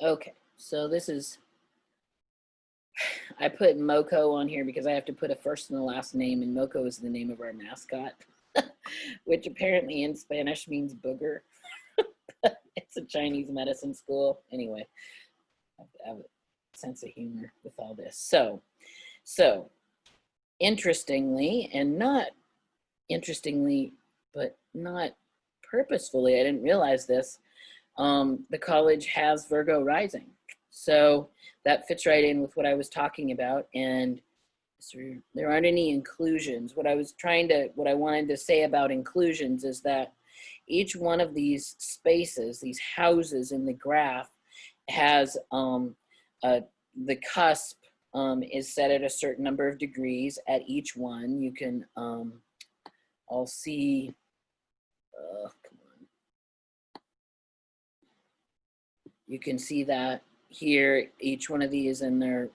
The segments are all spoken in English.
Okay, so this is, I put Moco on here because I have to put a first and a last name, and Moco is the name of our mascot, which apparently in Spanish means booger. It's a Chinese medicine school. Anyway, I have a sense of humor with all this. So interestingly, and not interestingly, but not purposefully, I didn't realize this, the college has Virgo rising. So that fits right in with what I was talking about. And so there aren't any inclusions. What I wanted to say about inclusions is that each one of these spaces, these houses in the graph, has the cusp is set at a certain number of degrees at each one. You can all see, come on. You can see that here, each one of these, and they're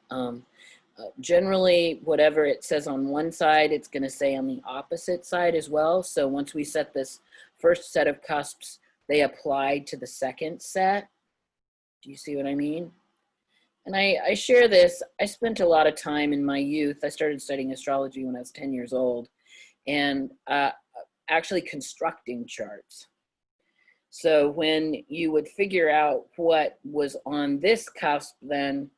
generally whatever it says on one side, it's going to say on the opposite side as well. So once we set this first set of cusps, they apply to the second set. Do you see what I mean? And I share this. I spent a lot of time in my youth. I started studying astrology when I was 10 years old, and actually constructing charts. So when you would figure out what was on this cusp, then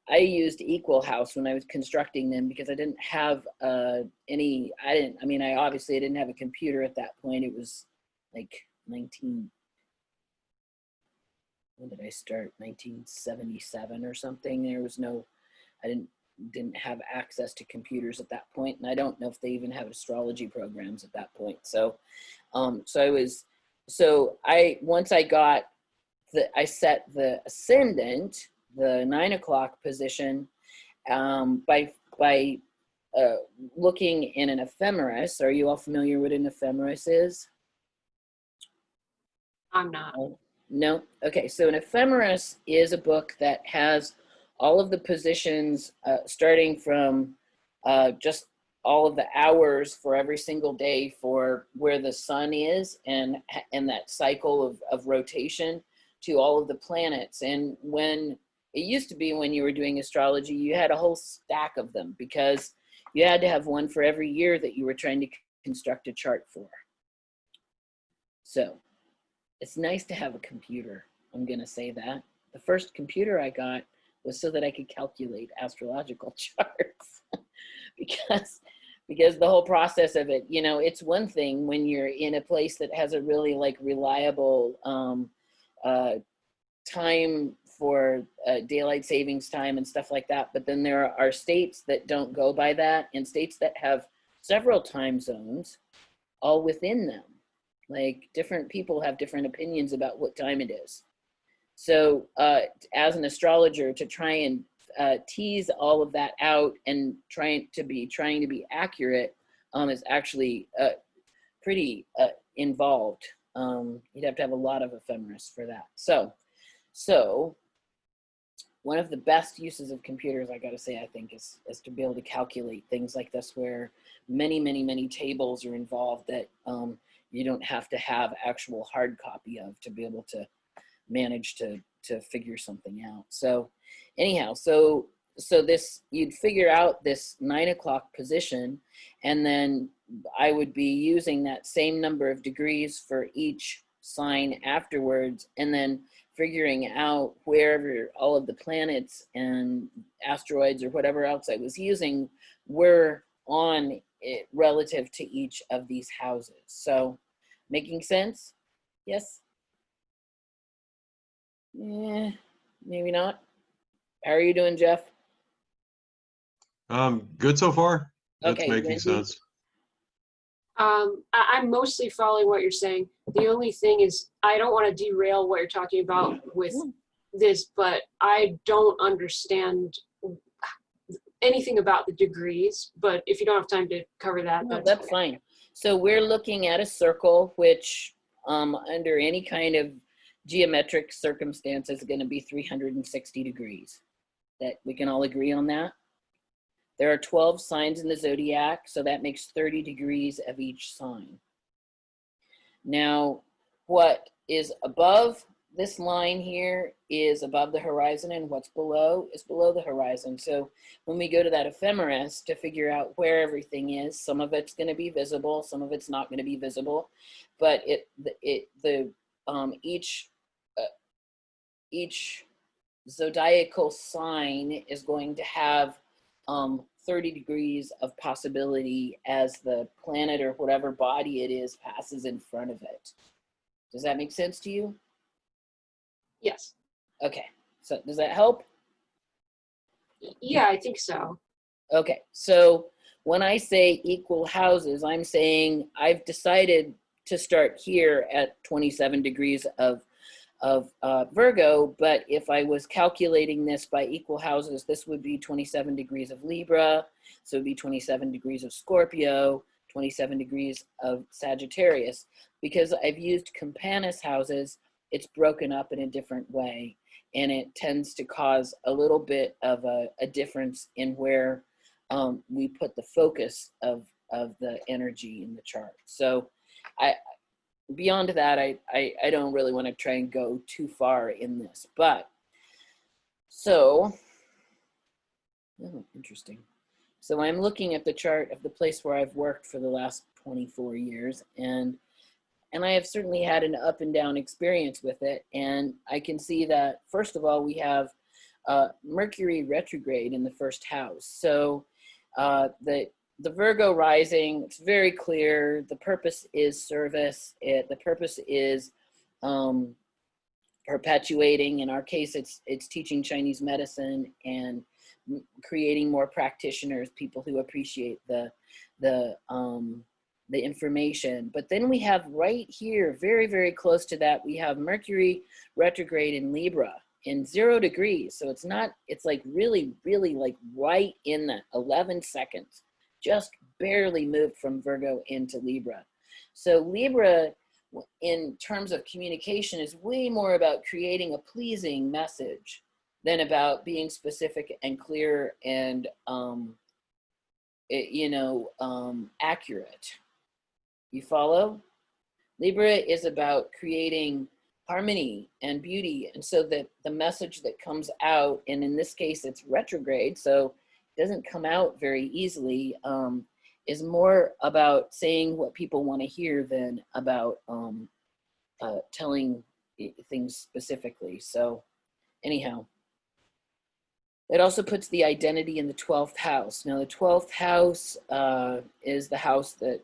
I used equal house when I was constructing them, because I didn't have I obviously didn't have a computer at that point. It was like when did I start? 1977 or something. There was no, I didn't have access to computers at that point, and I don't know if they even have astrology programs at that point. So once I got I set the ascendant, the 9 o'clock position, by looking in an ephemeris. Are you all familiar with what an ephemeris is? I'm not. No? Okay, so an ephemeris is a book that has all of the positions starting from just all of the hours for every single day for where the sun is, and that cycle of rotation, to all of the planets. And when it used to be, when you were doing astrology, you had a whole stack of them, because you had to have one for every year that you were trying to construct a chart for. So it's nice to have a computer. I'm going to say that. The first computer I got was so that I could calculate astrological charts. because the whole process of it, you know, it's one thing when you're in a place that has a really like reliable time for daylight savings time and stuff like that. But then there are states that don't go by that, and states that have several time zones all within them. Like, different people have different opinions about what time it is. So as an astrologer, to try and tease all of that out and trying to be accurate is actually pretty involved. You'd have to have a lot of ephemeris for that. So one of the best uses of computers, I gotta say, I think, is to be able to calculate things like this, where many tables are involved that you don't have to have actual hard copy of to be able to manage to figure something out. So anyhow, so this, you'd figure out this 9 o'clock position, and then I would be using that same number of degrees for each sign afterwards, and then figuring out wherever all of the planets and asteroids or whatever else I was using were on it relative to each of these houses. So making sense? Yes? Yeah, maybe not. How are you doing, Jeff? Good so far. That's Okay, making Wendy? sense. I'm mostly following what you're saying. The only thing is, I don't want to derail what you're talking about with this, but I don't understand anything about the degrees. But if you don't have time to cover that, No, that's fine. So we're looking at a circle, which under any kind of geometric circumstance is going to be 360 degrees. That we can all agree on that? There are 12 signs in the zodiac, so that makes 30 degrees of each sign. Now, what is above this line here is above the horizon, and what's below is below the horizon. So when we go to that ephemeris to figure out where everything is, some of it's going to be visible, some of it's not going to be visible, but each zodiacal sign is going to have 30 degrees of possibility as the planet or whatever body it is passes in front of it. Does that make sense to you? Yes. Okay, so does that help? Yeah, I think so. Okay, so when I say equal houses, I'm saying I've decided to start here at 27 degrees of Virgo, but if I was calculating this by equal houses, this would be 27 degrees of Libra, so it would be 27 degrees of Scorpio, 27 degrees of Sagittarius. Because I've used Campanus houses, it's broken up in a different way, and it tends to cause a little bit of a difference in where we put the focus of the energy in the chart. So beyond that, I don't really want to try and go too far in this, but so, oh, interesting. So I'm looking at the chart of the place where I've worked for the last 24 years, and I have certainly had an up and down experience with it. And I can see that, first of all, we have Mercury retrograde in the first house. So the Virgo rising, it's very clear. The purpose is service. The purpose is perpetuating. In our case, it's teaching Chinese medicine and creating more practitioners, people who appreciate the information. But then we have right here, very, very close to that, we have Mercury retrograde in Libra in 0 degrees. So it's like really, really like right in the 11 seconds, just barely moved from Virgo into Libra. So Libra, in terms of communication, is way more about creating a pleasing message than about being specific and clear and, accurate. You follow? Libra is about creating harmony and beauty, and so that the message that comes out, and in this case it's retrograde, so it doesn't come out very easily, is more about saying what people want to hear than about telling things specifically. So anyhow, it also puts the identity in the 12th house. Now the 12th house is the house that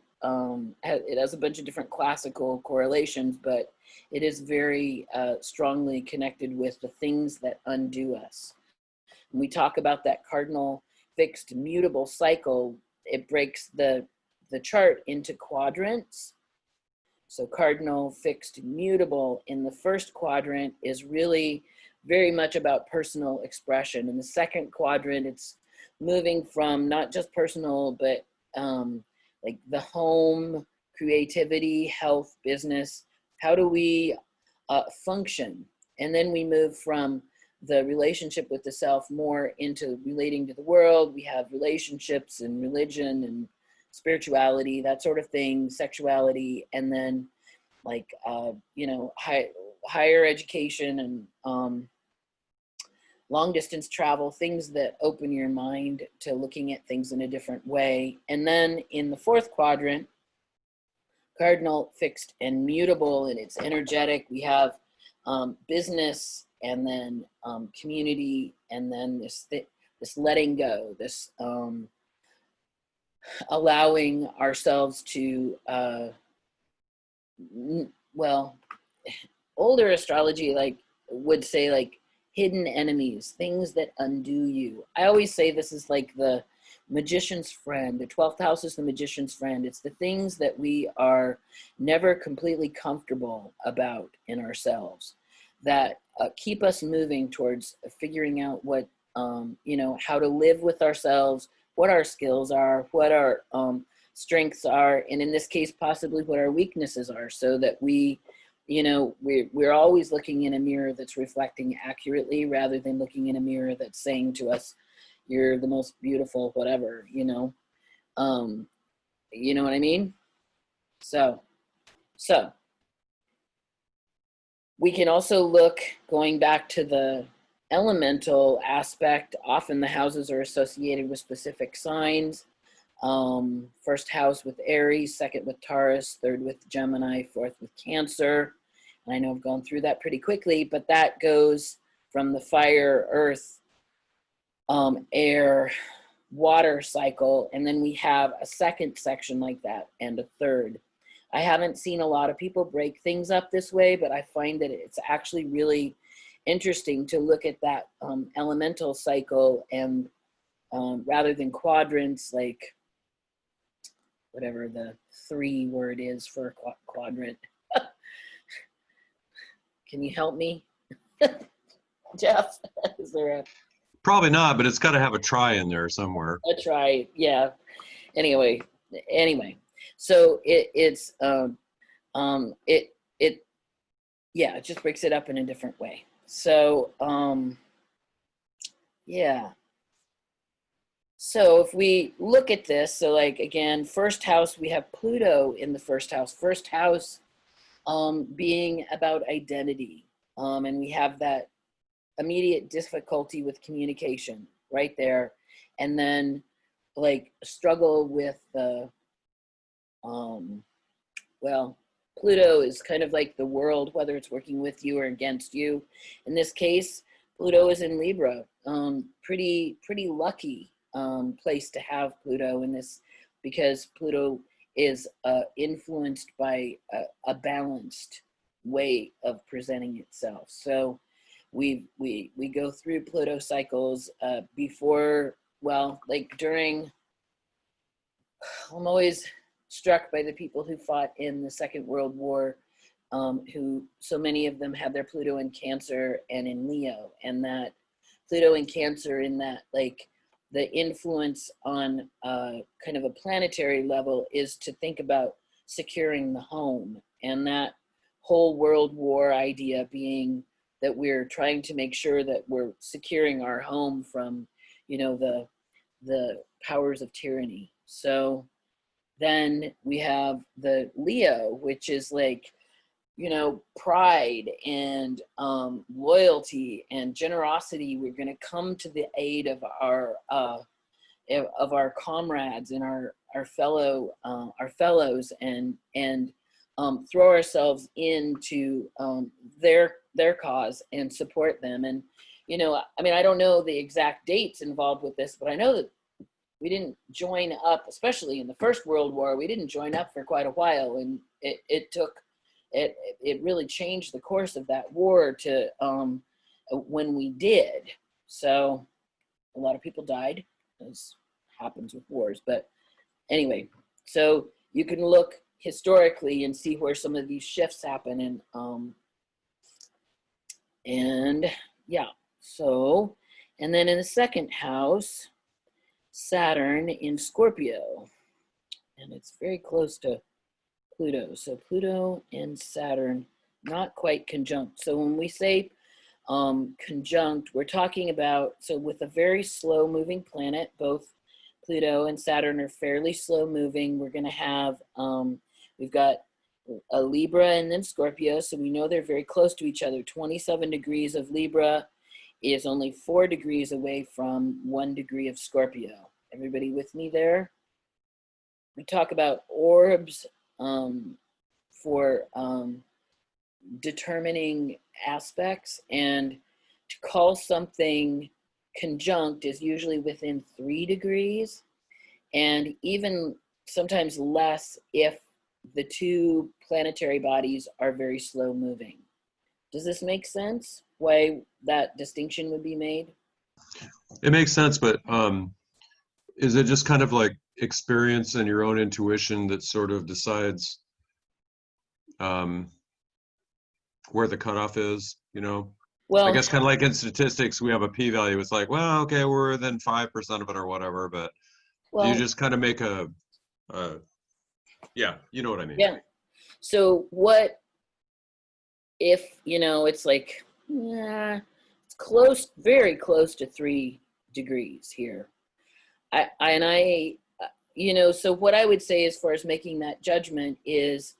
it has a bunch of different classical correlations, but it is very strongly connected with the things that undo us. When we talk about that cardinal fixed mutable cycle, it breaks the chart into quadrants. So cardinal fixed mutable in the first quadrant is really very much about personal expression. In the second quadrant, it's moving from not just personal, but like the home, creativity, health, business. How do we function? And then we move from the relationship with the self more into relating to the world. We have relationships and religion and spirituality, that sort of thing, sexuality, and then like, higher education and long distance travel, things that open your mind to looking at things in a different way. And then in the fourth quadrant, cardinal, fixed, and mutable, and it's energetic. We have business, and then community, and then this letting go, this allowing ourselves to, well, older astrology would say hidden enemies, things that undo you. I always say this is like the magician's friend. The 12th house is the magician's friend. It's the things that we are never completely comfortable about in ourselves that keep us moving towards figuring out what, how to live with ourselves, what our skills are, what our strengths are, and in this case, possibly what our weaknesses are, so that we, we're always looking in a mirror that's reflecting accurately rather than looking in a mirror that's saying to us, you're the most beautiful, whatever, you know what I mean? So We can also look, going back to the elemental aspect, often the houses are associated with specific signs. First house with Aries, second with Taurus, third with Gemini, fourth with Cancer. And I know I've gone through that pretty quickly, but that goes from the fire, earth, air, water cycle. And then we have a second section like that and a third. I haven't seen a lot of people break things up this way, but I find that it's actually really interesting to look at that elemental cycle and rather than quadrants, like whatever the 3 word is for quadrant. Can you help me? Jeff, is there a... Probably not, but it's got to have a try in there somewhere. A try, yeah. Anyway, so it just breaks it up in a different way. So yeah. So if we look at this, so like again, first house, we have Pluto in the first house. First house being about identity, and we have that immediate difficulty with communication right there, and then like struggle with the well, Pluto is kind of like the world, whether it's working with you or against you. In this case, Pluto is in Libra. Pretty lucky place to have Pluto in this, because Pluto is influenced by a balanced way of presenting itself. So we go through Pluto cycles before, well, like during, I'm always struck by the people who fought in the Second World War, who so many of them had their Pluto in Cancer and in Leo, and that Pluto in Cancer, in that like the influence on kind of a planetary level is to think about securing the home, and that whole World War idea being that we're trying to make sure that we're securing our home from, you know, the powers of tyranny. So then we have the Leo, which is like, you know, pride and loyalty and generosity. We're going to come to the aid of our comrades and our fellows and throw ourselves into their cause and support them. And you know, I mean, I don't know the exact dates involved with this, but I know that we didn't join up, especially in the First World War. We didn't join up for quite a while, and it really changed the course of that war to when we did. So a lot of people died, as happens with wars. But anyway, so you can look historically and see where some of these shifts happen, and yeah. So, and then in the second house, Saturn in Scorpio, and it's very close to Pluto. So Pluto and Saturn, not quite conjunct. So when we say conjunct, we're talking about, so with a very slow moving planet, both Pluto and Saturn are fairly slow moving. We're going to have, we've got a Libra and then Scorpio. So we know they're very close to each other. 27 degrees of Libra is only 4 degrees away from 1 degree of Scorpio. Everybody with me there? We talk about orbs for determining aspects, and to call something conjunct is usually within 3 degrees, and even sometimes less if the two planetary bodies are very slow moving. Does this make sense? Why that distinction would be made? It makes sense, but is it just kind of like experience and your own intuition that sort of decides where the cutoff is, you know? Well, I guess kind of like in statistics, we have a p-value. It's like, well, okay, we're within 5% of it or whatever, but well, you just kind of make yeah, you know what I mean. Yeah. So what if, you know, it's like, it's close, very close to 3 degrees here. You know, so what I would say as far as making that judgment is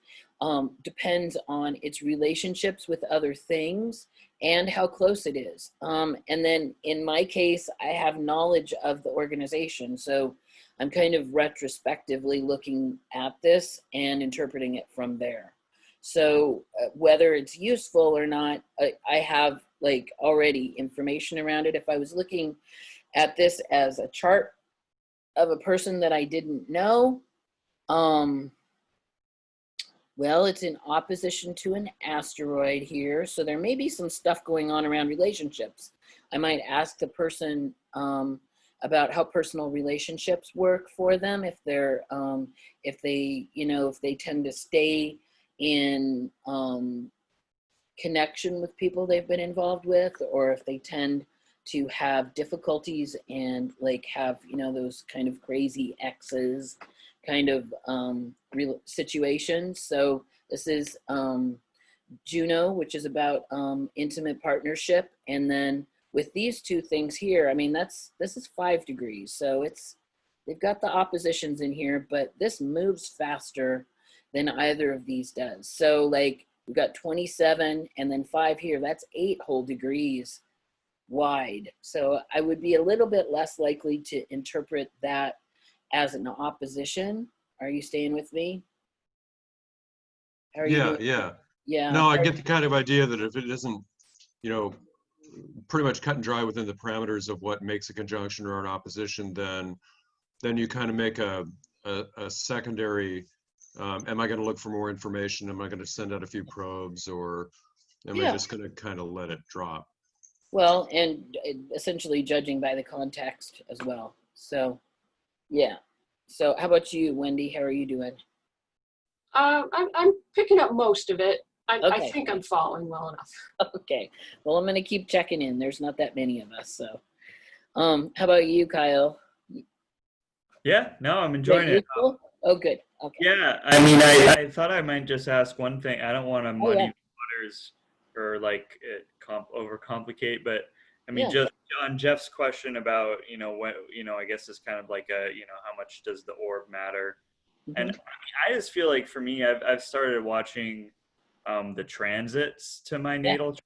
depends on its relationships with other things and how close it is. And then in my case, I have knowledge of the organization. So I'm kind of retrospectively looking at this and interpreting it from there. So whether it's useful or not, I have like already information around it. If I was looking at this as a chart of a person that I didn't know, well, it's in opposition to an asteroid here. So there may be some stuff going on around relationships. I might ask the person about how personal relationships work for them. If they're, if they, you know, if they tend to stay in connection with people they've been involved with, or if they tend to have difficulties and like have, you know, those kind of crazy exes kind of real situations. So this is Juno, which is about intimate partnership. And then with these two things here, I mean, this is 5 degrees. So they've got the oppositions in here, but this moves faster than either of these does. So like we've got 27 and then 5 here, that's 8 whole degrees wide. So I would be a little bit less likely to interpret that as an opposition. Are you staying with me? How are you doing? Yeah. Yeah. No, I get the kind of idea that if it isn't, you know, pretty much cut and dry within the parameters of what makes a conjunction or an opposition, then you kind of make a secondary, am I going to look for more information? Am I going to send out a few probes, or am I just going to kind of let it drop? Well, and essentially judging by the context as well. So, yeah. So how about you, Wendy? How are you doing? I'm picking up most of it. I Okay. think I'm following well enough. Okay. Well, I'm going to keep checking in. There's not that many of us. So, how about you, Kyle? Yeah, no, I'm enjoying it. Useful? Oh, good. Okay. Yeah, I mean, I thought I might just ask one thing. I don't want to muddy yeah. the waters or like overcomplicate, but I mean, Yeah. just on Jeff's question about, you know, what, you know, I guess it's kind of like a, you know, how much does the orb matter? And I mean, I just feel like for me, I've started watching the transits to my natal chart,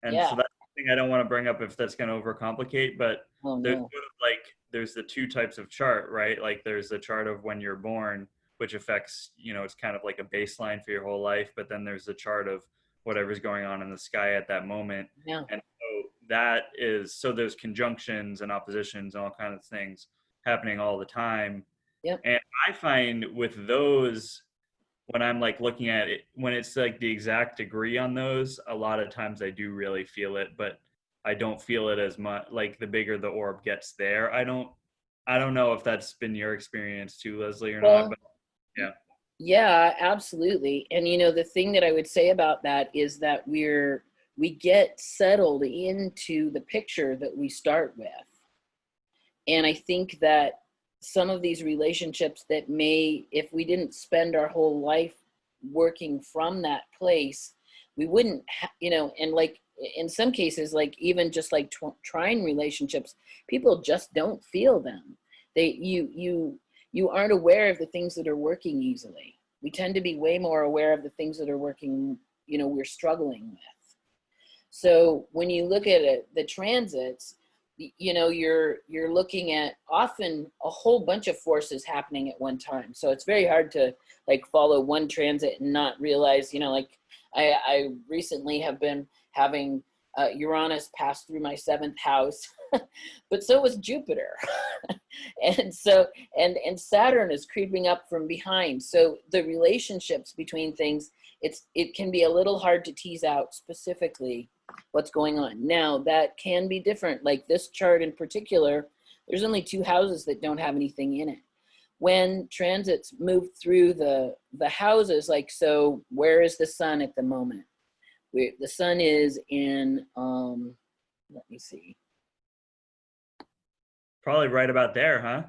and so that's the thing I don't want to bring up if that's going to overcomplicate, but there's sort of like there's the 2 types of chart, right? Like there's the chart of when you're born, which affects, you know, it's kind of like a baseline for your whole life, but then there's the chart of whatever's going on in the sky at that moment. Yeah. And so that is, so there's conjunctions and oppositions and all kinds of things happening all the time. Yep. And I find with those, when I'm like looking at it, when it's like the exact degree on those, a lot of times I do really feel it, but I don't feel it as much. Like the bigger the orb gets there, I don't know if that's been your experience too, Leslie, or not, but yeah. Yeah, absolutely. And you know, the thing that I would say about that is that we get settled into the picture that we start with. And I think that some of these relationships that may, if we didn't spend our whole life working from that place, we wouldn't, you know, and like in some cases, like even just like trine relationships, people just don't feel them. You aren't aware of the things that are working easily. We tend to be way more aware of the things that are working, you know, we're struggling with. So when you look at it, the transits, you know, you're looking at often a whole bunch of forces happening at one time. So it's very hard to like follow one transit and not realize, you know, like I recently have been having Uranus pass through my 7th house, but so was Jupiter. And so, and Saturn is creeping up from behind. So the relationships between things, it can be a little hard to tease out specifically what's going on. Now that can be different. Like this chart in particular, there's only 2 houses that don't have anything in it. When transits move through the houses, like, so where is the sun at the moment? The sun is in, let me see. Probably right about there, huh?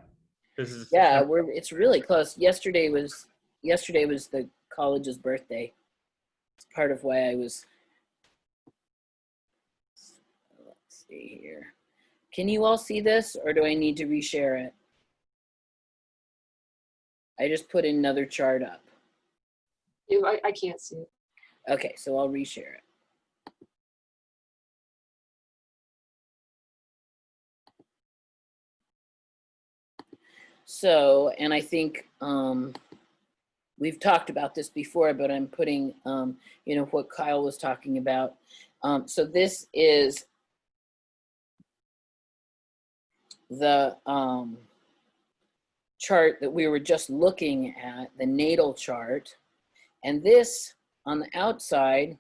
This is It's really close. Yesterday was the college's birthday. It's part of why I was, let's see here. Can you all see this, or do I need to reshare it? I just put another chart up. I can't see it. Okay, so I'll reshare it. So, and I think we've talked about this before, but I'm putting, you know, what Kyle was talking about. So this is the chart that we were just looking at, the natal chart. And this on the outside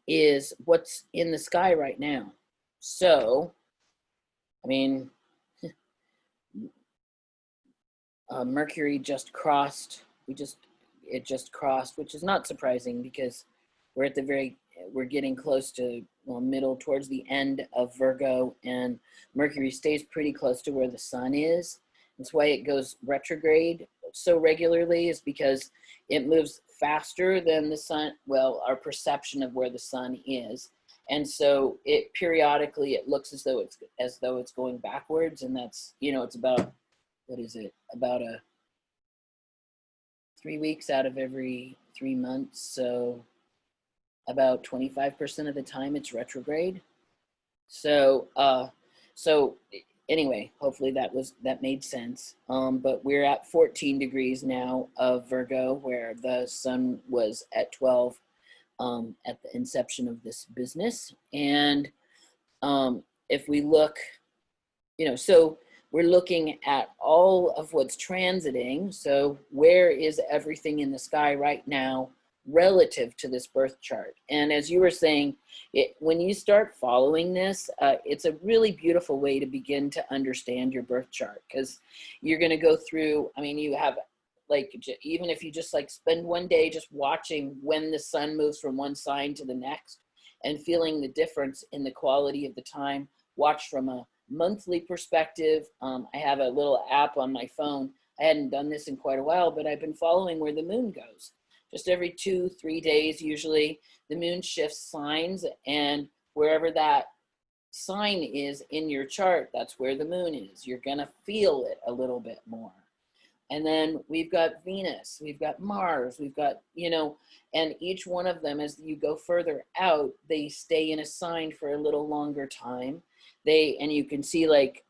is what's in the sky right now. So, I mean, Mercury just crossed, it just crossed, which is not surprising because we're at the we're getting close to, well, middle towards the end of Virgo, and Mercury stays pretty close to where the sun is. That's why it goes retrograde so regularly, is because it moves faster than the sun, well, our perception of where the sun is. And so it periodically, it looks as though it's going backwards, and that's, you know, it's about, what is it, about 3 weeks out of every 3 months. So about 25% of the time it's retrograde. So so anyway, hopefully that made sense. But we're at 14 degrees now of Virgo, where the sun was at 12 at the inception of this business. And if we look, you know, so we're looking at all of what's transiting. So where is everything in the sky right now relative to this birth chart? And as you were saying, when you start following this, it's a really beautiful way to begin to understand your birth chart, because you're going to go through, I mean, you have, like, even if you just like spend one day just watching when the sun moves from one sign to the next and feeling the difference in the quality of the time, watch from a monthly perspective. I have a little app on my phone. I hadn't done this in quite a while, but I've been following where the moon goes. Just every 2-3 days, usually, the moon shifts signs, and wherever that sign is in your chart, that's where the moon is. You're gonna feel it a little bit more. And then we've got Venus, we've got Mars, we've got, you know, and each one of them, as you go further out, they stay in a sign for a little longer time. And you can see, like,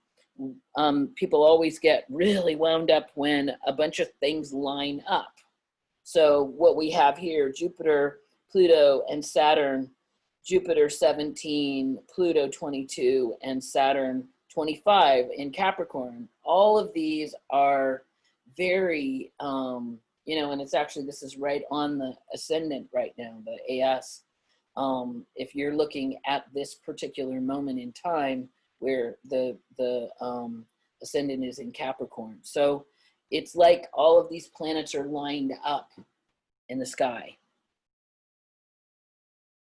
people always get really wound up when a bunch of things line up. So what we have here, Jupiter, Pluto, and Saturn, Jupiter 17, Pluto 22, and Saturn 25 in Capricorn. All of these are very, you know, and it's actually, this is right on the ascendant right now, the AS. If you're looking at this particular moment in time where the ascendant is in Capricorn. So it's like all of these planets are lined up in the sky.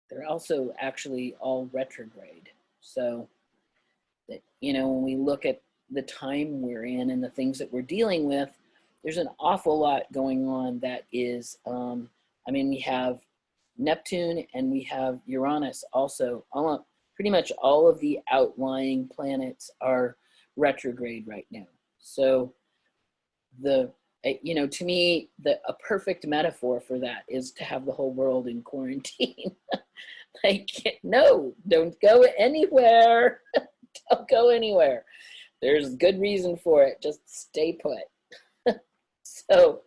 They're also actually all retrograde. So that, you know, when we look at the time we're in and the things that we're dealing with, there's an awful lot going on that is, I mean, we have Neptune and we have Uranus also. Pretty much all of the outlying planets are retrograde right now. So you know, to me, a perfect metaphor for that is to have the whole world in quarantine. Like, no, don't go anywhere. Don't go anywhere. There's good reason for it. Just stay put. So,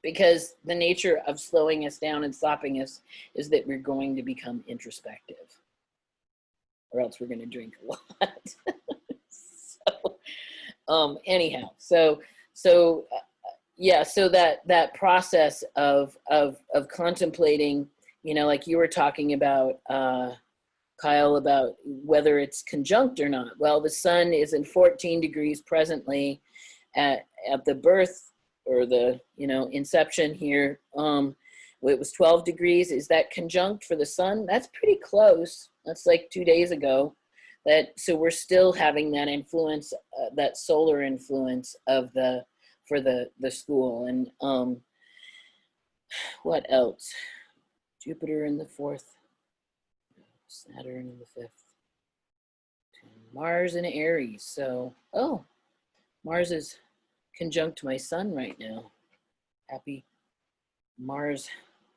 because the nature of slowing us down and stopping us is that we're going to become introspective, or else we're going to drink a lot. So, anyhow, yeah, so that process of contemplating, you know, like you were talking about, Kyle, about whether it's conjunct or not. Well, the sun is in 14 degrees presently at the birth, or the, you know, inception here. It was 12 degrees. Is that conjunct for the sun? That's pretty close. That's like 2 days ago. So we're still having that influence, that solar influence of for the school. And what else? Jupiter in the 4th, Saturn in the 5th, Mars in Aries. So, oh, Mars is conjunct my sun right now. Happy Mars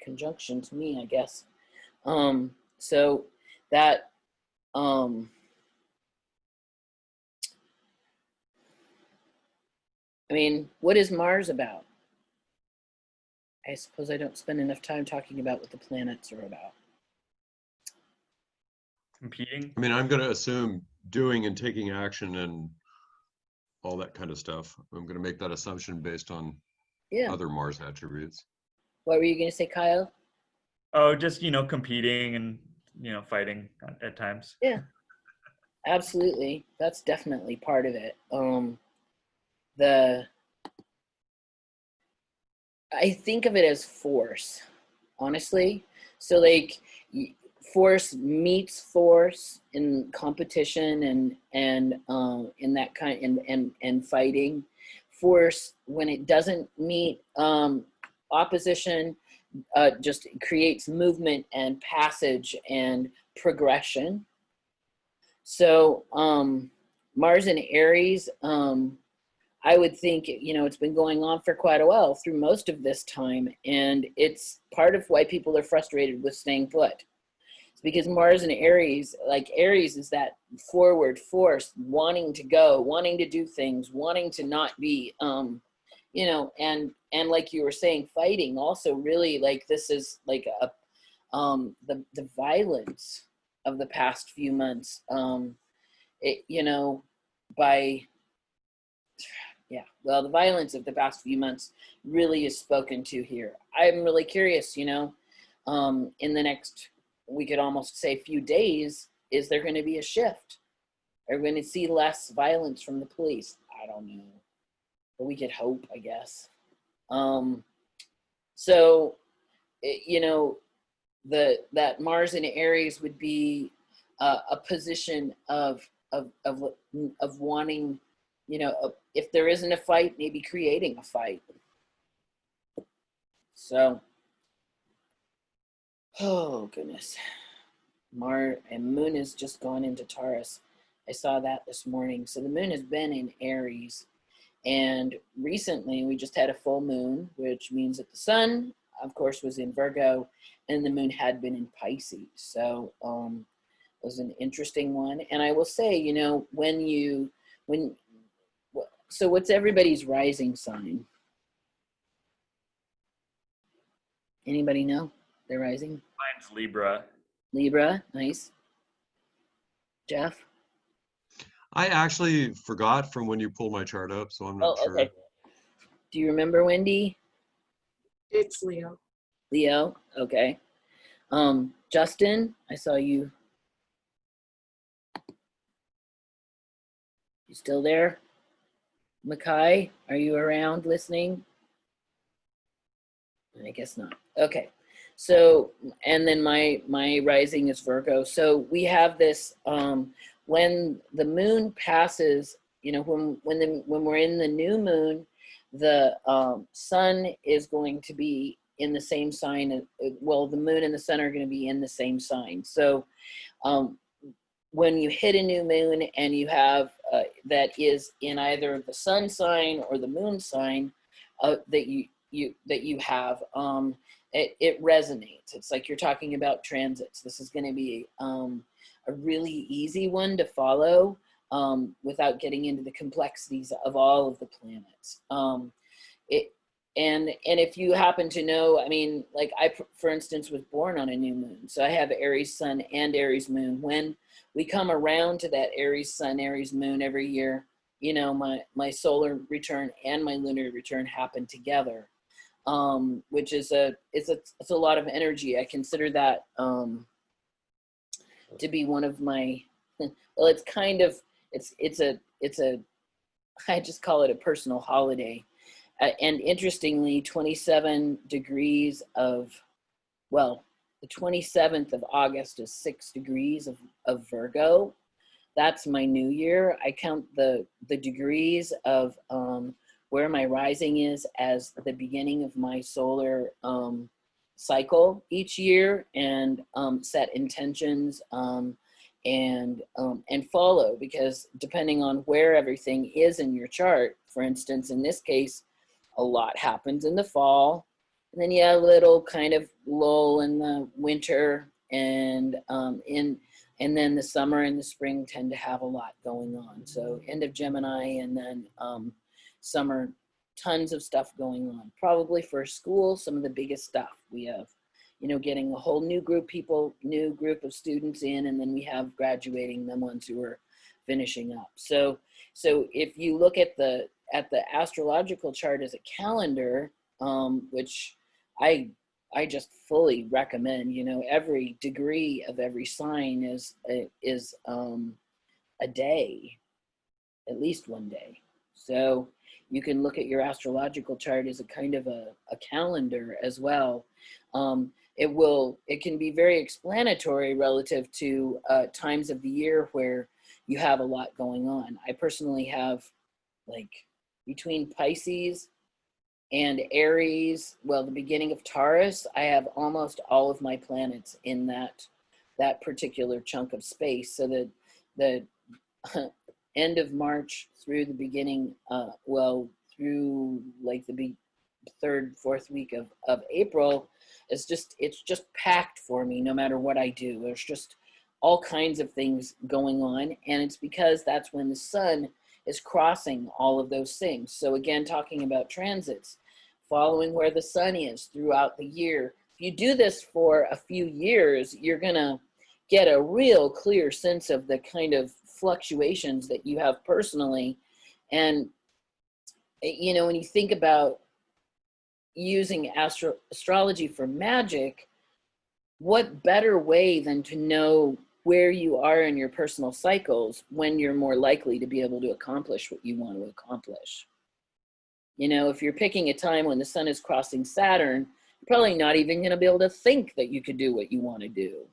conjunction to me, I guess. So that, I mean, what is Mars about? I suppose I don't spend enough time talking about what the planets are about. Competing. I mean, I'm going to assume doing and taking action and all that kind of stuff. I'm going to make that assumption based on Yeah. other Mars attributes. What were you going to say, Kyle? Oh, just, competing and, fighting at times. Yeah, absolutely. That's definitely part of it. I think of it as force, honestly. So like force meets force in competition and in that kind and fighting. Force, when it doesn't meet opposition, just creates movement and passage and progression. So Mars in Aries, I would think, it's been going on for quite a while through most of this time. And it's part of why people are frustrated with staying put. It's because Mars in Aries, like Aries is that forward force, wanting to go, wanting to do things, wanting to not be, and like you were saying, fighting also really, like, this is like the violence of the past few months, the violence of the past few months really is spoken to here. I'm really curious, in the next, we could almost say few days, is there going to be a shift? Are we going to see less violence from the police? I don't know, but we could hope, I guess. That Mars in Aries would be a position of wanting, if there isn't a fight, maybe creating a fight. So, oh goodness. Mars and Moon has just gone into Taurus. I saw that this morning. So the Moon has been in Aries. And recently we just had a full moon, which means that the Sun, of course, was in Virgo and the Moon had been in Pisces. So it was an interesting one. And I will say, so what's everybody's rising sign? Anybody know their rising? Mine's Libra. Libra, nice. Jeff? I actually forgot from when you pulled my chart up, so I'm not sure. Okay. Do you remember, Wendy? It's Leo. Leo, okay. Justin, I saw you. You still there? Makai, are you around listening? I guess not. Okay. So, and then my rising is Virgo. So we have this, when the moon passes, when we're in the new moon, the sun is going to be in the same sign. Well, the moon and the sun are going to be in the same sign. So when you hit a new moon and you have that is in either the sun sign or the moon sign that you have, it resonates. It's like you're talking about transits. This is going to be a really easy one to follow without getting into the complexities of all of the planets. And if you happen to know, I mean, like I, for instance, was born on a new moon. So I have Aries sun and Aries moon. When we come around to that Aries sun, Aries moon every year, my solar return and my lunar return happen together, which is it's a lot of energy. I consider that to be one of my, well, it's kind of, it's a, I just call it a personal holiday. And interestingly, 27 degrees of, well, the 27th of August is 6 degrees of Virgo. That's my new year. I count the degrees of where my rising is as the beginning of my solar cycle each year, and set intentions and follow, because depending on where everything is in your chart, for instance, in this case, a lot happens in the fall, And then you have a little kind of lull in the winter, and and then the summer and the spring tend to have a lot going on. So end of Gemini, and then summer, tons of stuff going on. Probably for school, some of the biggest stuff we have, you know, getting a whole new group of students in, and then we have graduating, the ones who are finishing up. So if you look at the astrological chart as a calendar, which I just fully recommend, you know, every degree of every sign is a day, at least one day. So you can look at your astrological chart as a kind of a calendar as well. It can be very explanatory relative to times of the year where you have a lot going on. I personally have, like, between Pisces and Aries, well, the beginning of Taurus, I have almost all of my planets in that particular chunk of space. So that the end of March through the beginning, through like the third, fourth week of April, it's just packed for me no matter what I do. There's just all kinds of things going on, and it's because that's when the sun is crossing all of those things. So again, talking about transits, following where the sun is throughout the year. If you do this for a few years, you're gonna get a real clear sense of the kind of fluctuations that you have personally. And, you know, when you think about using astrology for magic, what better way than to know where you are in your personal cycles when you're more likely to be able to accomplish what you want to accomplish. You know, if you're picking a time when the sun is crossing Saturn, you're probably not even going to be able to think that you could do what you want to do.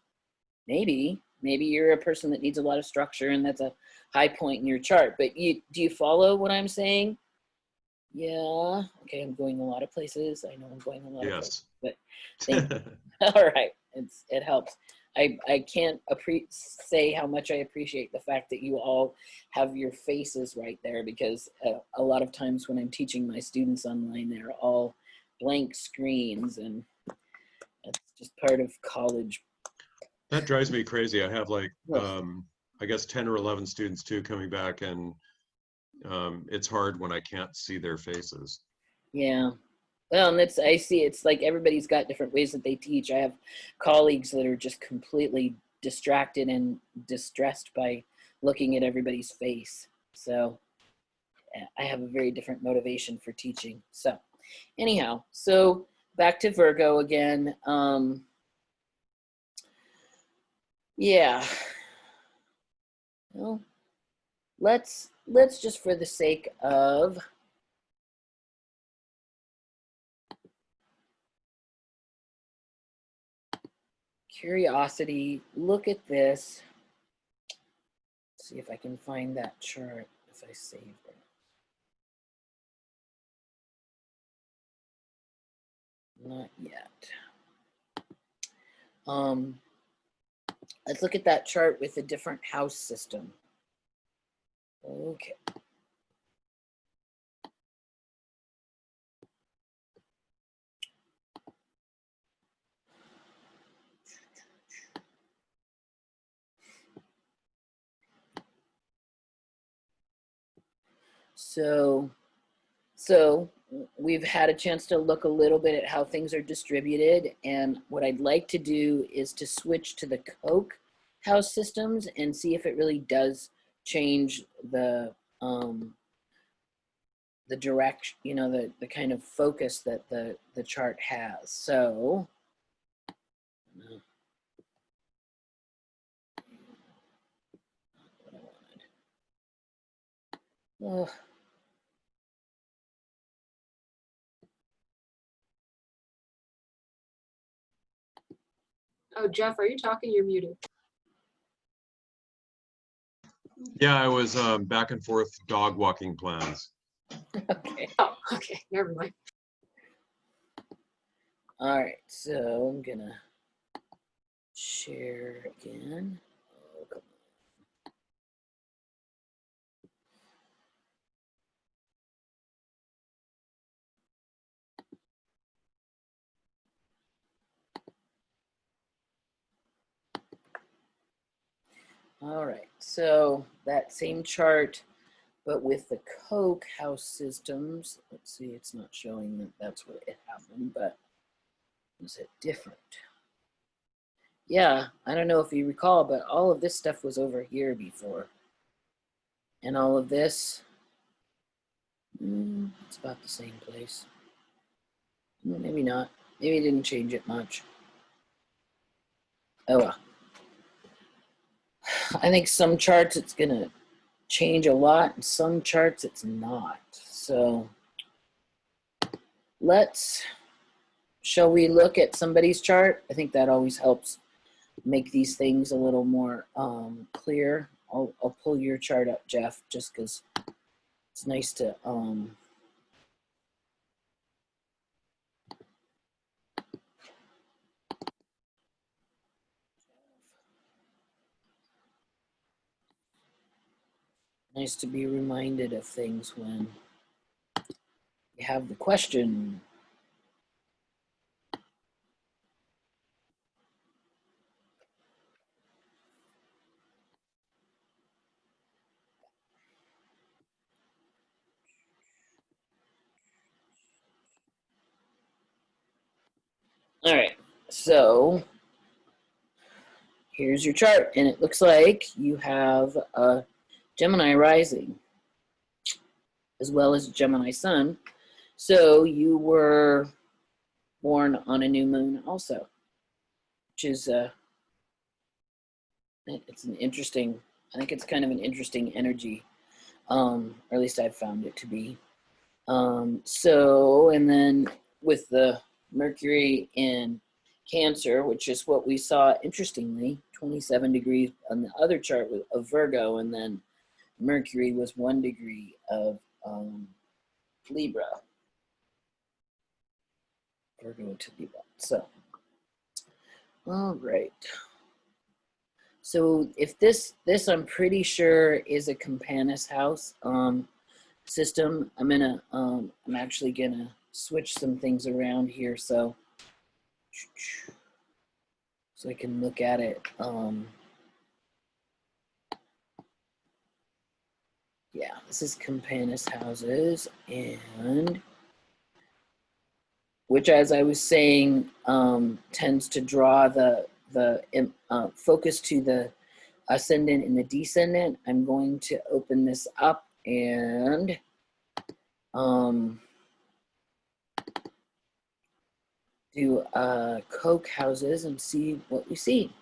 Maybe you're a person that needs a lot of structure, and that's a high point in your chart. But do you follow what I'm saying? Yeah. Okay, I'm going a lot of places. I know I'm going a lot of places. But all right, it helps. I can't say how much I appreciate the fact that you all have your faces right there, because a lot of times when I'm teaching my students online, they're all blank screens, and that's just part of college. That drives me crazy. I have like, I guess 10 or 11 students too coming back, and it's hard when I can't see their faces. Yeah. Well, and I see it's like everybody's got different ways that they teach. I have colleagues that are just completely distracted and distressed by looking at everybody's face. So I have a very different motivation for teaching. So anyhow, so back to Virgo again. Yeah. Well, let's just, for the sake of curiosity, look at this. See if I can find that chart if I saved it. Not yet. Let's look at that chart with a different house system. Okay. So we've had a chance to look a little bit at how things are distributed, and what I'd like to do is to switch to the Koch house systems and see if it really does change the direction, you know, the kind of focus that the chart has. So oh. Oh, Jeff, are you talking? You're muted. Yeah, I was back and forth dog walking plans. Okay. Oh, okay. Never mind. All right, so I'm gonna share again. Oh, come All right, so that same chart, but with the Koch house systems, let's see, it's not showing that that's where it happened, but is it different? Yeah, I don't know if you recall, but all of this stuff was over here before. And all of this, it's about the same place. Maybe not. Maybe it didn't change it much. Oh well. I think some charts it's going to change a lot, and some charts it's not. So shall we look at somebody's chart? I think that always helps make these things a little more clear. I'll pull your chart up, Jeff, just because it's nice to nice to be reminded of things when you have the question. All right, so here's your chart, and it looks like you have a Gemini rising as well as Gemini sun. So you were born on a new moon also, which is it's an interesting, I think it's kind of an interesting energy, or at least I've found it to be. So, and then with the Mercury in Cancer, which is what we saw, interestingly, 27 degrees on the other chart of Virgo, and then Mercury was 1 degree of Libra. Virgo to Libra. So, all right. So if this I'm pretty sure is a Campanus house system. I'm actually gonna switch some things around here so I can look at it. Yeah, this is Campanus houses, and which, as I was saying, tends to draw the focus to the ascendant and the descendant. I'm going to open this up and do Koch houses and see what we see.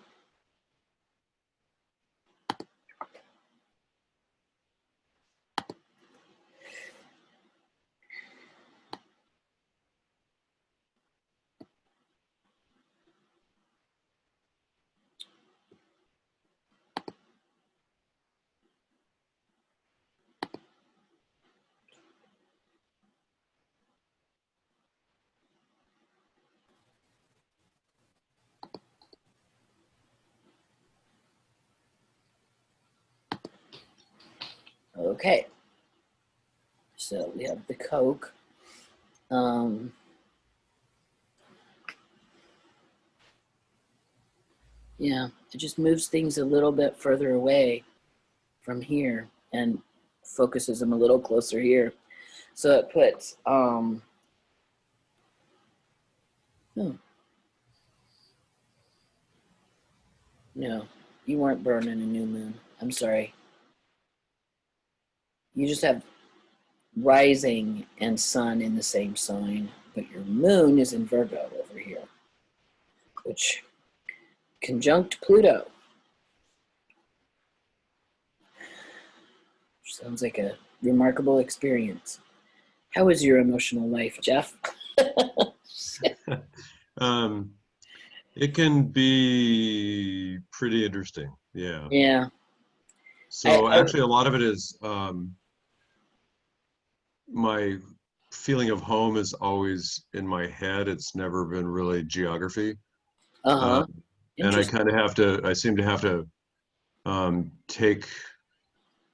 Okay, so we have the Koch. Yeah, it just moves things a little bit further away from here and focuses them a little closer here. So it puts, no, you weren't born in a new moon. I'm sorry. You just have rising and sun in the same sign, but your moon is in Virgo over here, which conjunct Pluto. Sounds like a remarkable experience. How is your emotional life, Jeff? It can be pretty interesting. Yeah. Yeah. So actually, a lot of it is my feeling of home is always in my head. It's never been really geography. And I kind of have to, I seem to have to take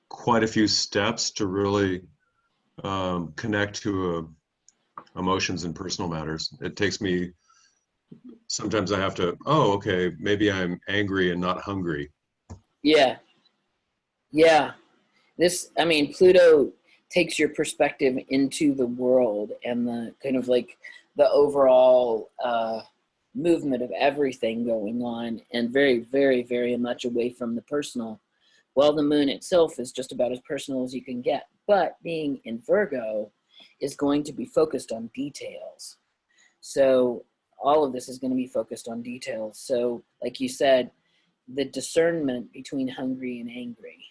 quite a few steps to really connect to emotions and personal matters. It takes me, sometimes I have to, oh, okay, maybe I'm angry and not hungry. Yeah. Yeah. This, I mean, Pluto takes your perspective into the world and the kind of like the overall movement of everything going on, and very, very, very much away from the personal. Well, the moon itself is just about as personal as you can get, but being in Virgo is going to be focused on details. So all of this is going to be focused on details. So like you said, the discernment between hungry and angry,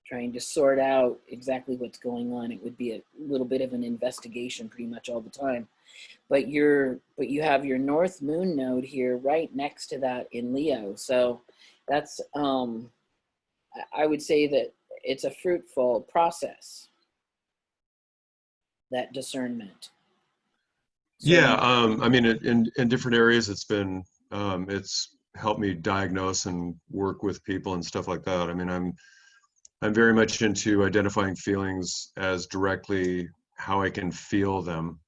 trying to sort out exactly what's going on. It would be a little bit of an investigation pretty much all the time. But you have your North Moon node here right next to that in Leo. So that's I would say that it's a fruitful process, that discernment. So Yeah, I mean, in different areas, it's helped me diagnose and work with people and stuff like that. I mean, I'm very much into identifying feelings as directly how I can feel them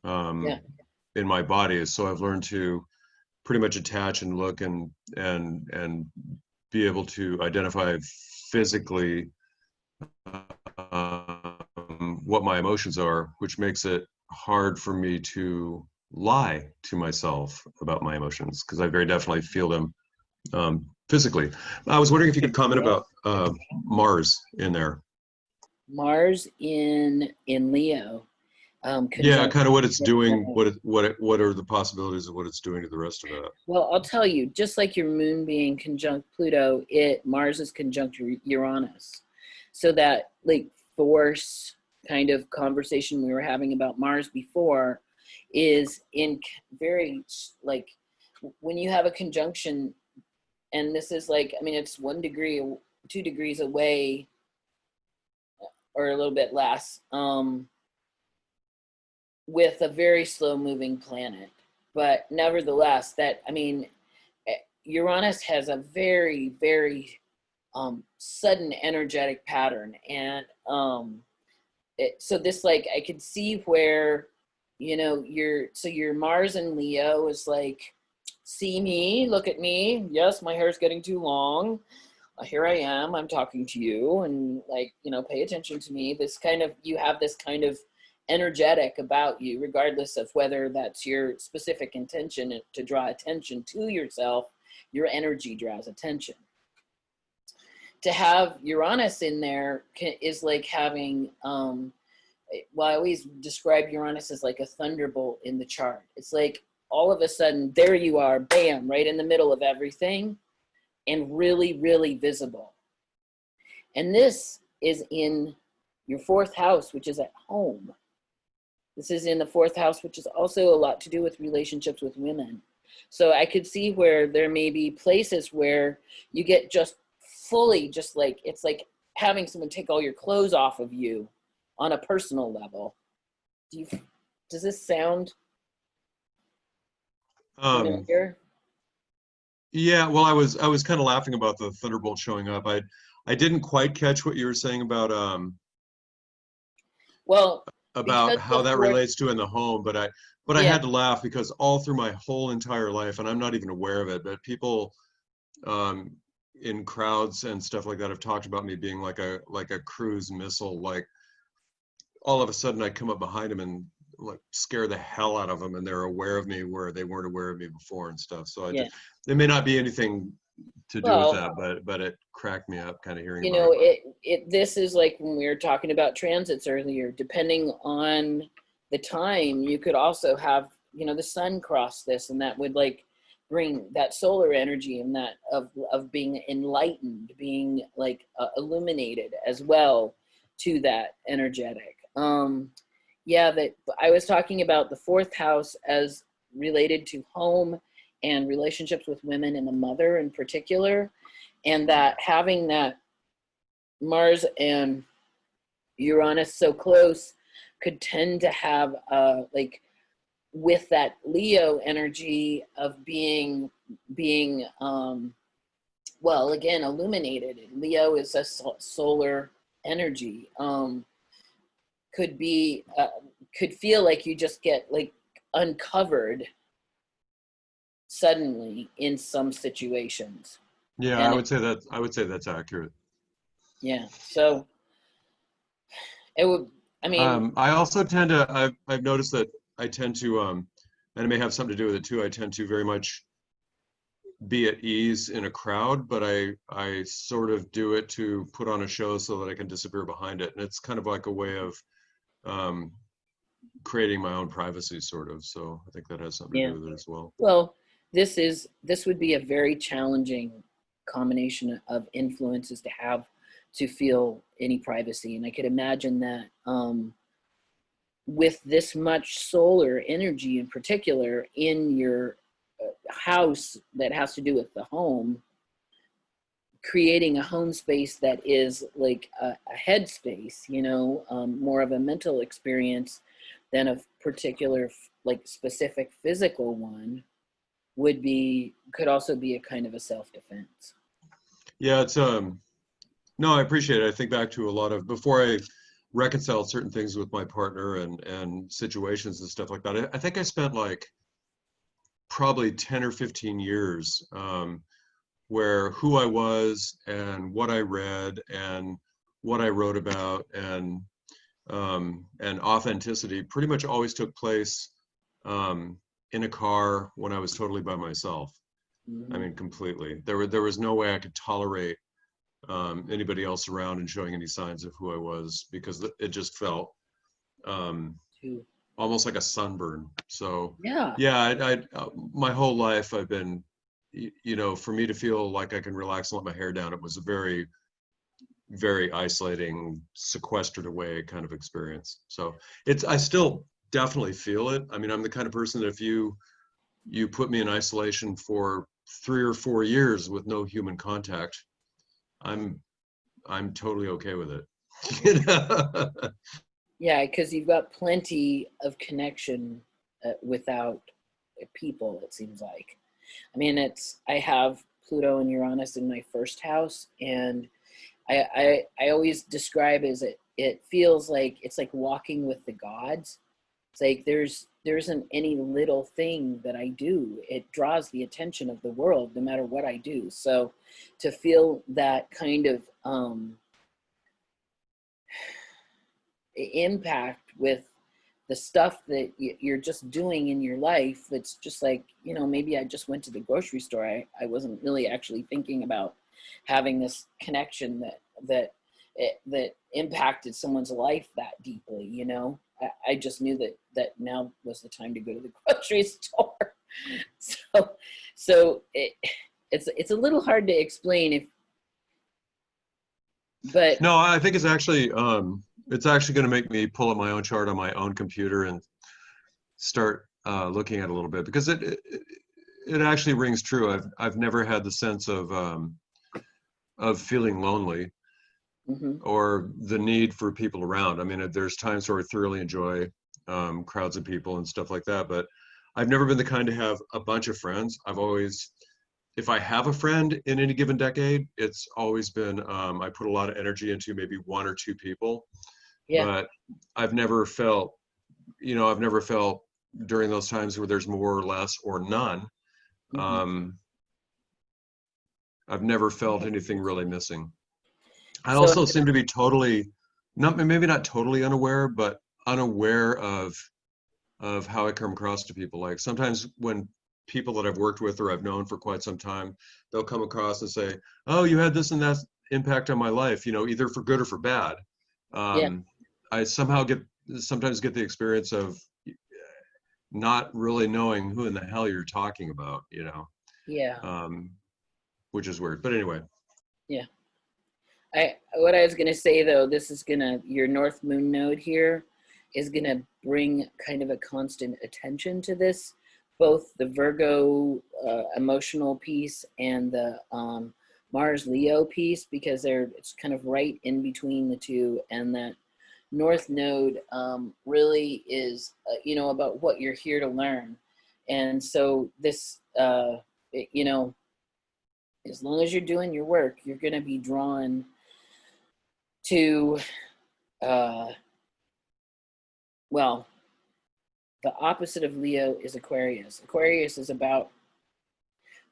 yeah, in my body. So I've learned to pretty much attach and look and be able to identify physically what my emotions are, which makes it hard for me to lie to myself about my emotions, because I very definitely feel them physically. I was wondering if you could comment about Mars in there. Mars in Leo. Yeah, Conjunct. kind of what it's doing. What are the possibilities of what it's doing to the rest of it? Well, I'll tell you, just like your moon being conjunct Pluto, Mars is conjunct Uranus. So that like force kind of conversation we were having about Mars before is in very like when you have a conjunction, and this is like, I mean, it's 1 degree, 2 degrees away or a little bit less, with a very slow moving planet. But nevertheless, that, I mean, Uranus has a very, very sudden energetic pattern. And so this, like, I could see where, you know, your Mars and Leo is like, see me, look at me. Yes, my hair's getting too long. Here I am, I'm talking to you, and like, you know, pay attention to me. This kind of, you have this kind of energetic about you, regardless of whether that's your specific intention to draw attention to yourself. Your energy draws attention. To have Uranus in there is like having, well, I always describe Uranus as like a thunderbolt in the chart. It's like all of a sudden, there you are, bam, right in the middle of everything, and really, really visible. And this is in your 4th house, which is at home. This is in the 4th house, which is also a lot to do with relationships with women. So I could see where there may be places where you get just fully, just like, it's like having someone take all your clothes off of you on a personal level. Does this sound familiar? Yeah, well, I was kind of laughing about the thunderbolt showing up. I didn't quite catch what you were saying about Well, how that relates to in the home, but I had to laugh because all through my whole entire life, and I'm not even aware of it, but people in crowds and stuff like that have talked about me being like a cruise missile. Like all of a sudden I come up behind them and like scare the hell out of them, and they're aware of me where they weren't aware of me before and stuff. So there may not be anything to do with that, but it cracked me up kind of hearing about it. This is like when we were talking about transits earlier, depending on the time, you could also have, you know, the sun cross this, and that would like bring that solar energy and that of being enlightened, being like illuminated as well to that energetic. That I was talking about the 4th house as related to home and relationships with women and the mother in particular, and that having that Mars and Uranus so close could tend to have like with that Leo energy of being well, again, illuminated. Leo is a solar energy. Could feel like you just get like uncovered suddenly in some situations. Yeah, I would say that's accurate. Yeah. So it would, I mean, I also tend to, I've noticed that I tend to, and it may have something to do with it too, I tend to very much be at ease in a crowd, but I sort of do it to put on a show so that I can disappear behind it. And it's kind of like a way of um, creating my own privacy, sort of. So I think that has something to yeah. do with it as well. Well, this would be a very challenging combination of influences to have to feel any privacy. And I could imagine that with this much solar energy in particular in your house that has to do with the home, creating a home space that is like a head space, you know, more of a mental experience than a particular like specific physical one would be, could also be a kind of a self-defense. Yeah, it's no, I appreciate it. I think back to a lot of before I reconciled certain things with my partner and situations and stuff like that. I think I spent like probably 10 or 15 years where who I was and what I read and what I wrote about and authenticity pretty much always took place in a car when I was totally by myself. I Mm-hmm. mean, completely. There was no way I could tolerate anybody else around and showing any signs of who I was because it just felt um, almost like a sunburn. So Yeah. yeah, my whole life I've been, you know, for me to feel like I can relax and let my hair down, it was a very, very isolating, sequestered away kind of experience. So I still definitely feel it. I mean, I'm the kind of person that if you put me in isolation for 3 or 4 years with no human contact, I'm totally okay with it. You know? Yeah, because you've got plenty of connection without people, it seems like. I mean, I have Pluto and Uranus in my first house, and I always describe as it feels like it's like walking with the gods. It's like there isn't any little thing that I do. It draws the attention of the world no matter what I do. So to feel that kind of impact with the stuff that you're just doing in your life, it's just like, you know, maybe I just went to the grocery store. I wasn't really actually thinking about having this connection that impacted someone's life that deeply, you know. I just knew that now was the time to go to the grocery store. So it's a little hard to explain if, but No, I think it's actually going to make me pull up my own chart on my own computer and start looking at it a little bit because it actually rings true. I've never had the sense of feeling lonely mm-hmm, or the need for people around. I mean, there's times where I thoroughly enjoy crowds of people and stuff like that, but I've never been the kind to have a bunch of friends. I've always, if I have a friend in any given decade, it's always been I put a lot of energy into maybe one or two people, yeah, but I've never felt, I've never felt during those times where there's more or less or none. mm-hmm. Um, I've never felt anything really missing. I So also seem to be totally, not maybe not totally unaware, but unaware of how I come across to people. Like sometimes when people that I've worked with or I've known for quite some time, they'll come across and say, "Oh, you had this and that impact on my life," either for good or for bad. yeah, I sometimes get the experience of not really knowing who in the hell you're talking about, yeah, um, which is weird. But anyway, yeah. What I was gonna say though, your North Moon node here is gonna bring kind of a constant attention to this, both the Virgo emotional piece and the Mars Leo piece, because it's kind of right in between the two, and that North node really is about what you're here to learn, and so this as long as you're doing your work, you're gonna be drawn to well, the opposite of Leo is Aquarius. Aquarius is about